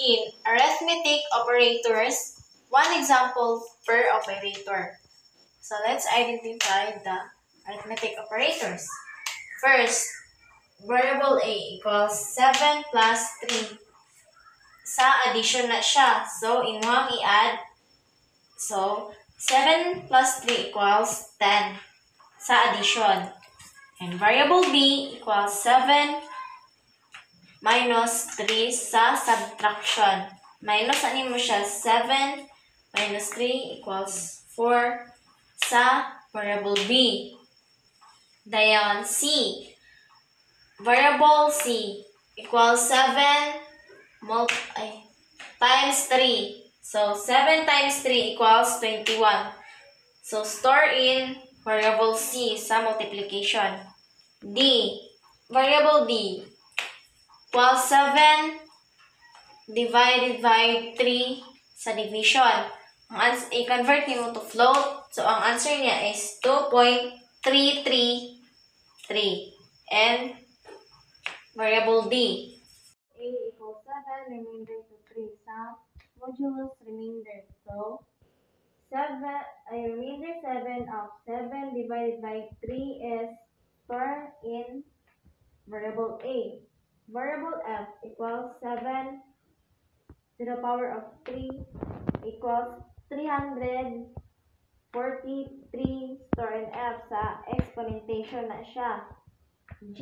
15. Arithmetic operators. One example per operator. So let's identify the arithmetic operators. First, variable A equals 7 plus 3. Sa addition na siya. So, inuhang i-add. So, 7 plus 3 equals 10 sa addition. And variable B equals 7 minus 3 sa subtraction. Minus ano mo siya? 7 minus 3 equals 4 sa variable B. Dayon, C. Variable C equals 7 times 3. So, 7 times 3 equals 21. So, store in variable C sa multiplication. D. Variable D equals 7 divided by 3 sa division. I-convert nyo to float. So, ang answer niya is 2.333. And variable D. A equals 7, remainder to 3 sa modulus remainder. So, remainder 7 of 7 divided by 3 is stored in variable A. Variable F equals 7 to the power of 3 equals 343 store in F sa exponentation na siya. G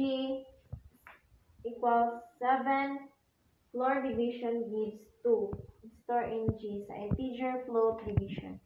equals 7 floor division gives 2. Store in G sa integer float division.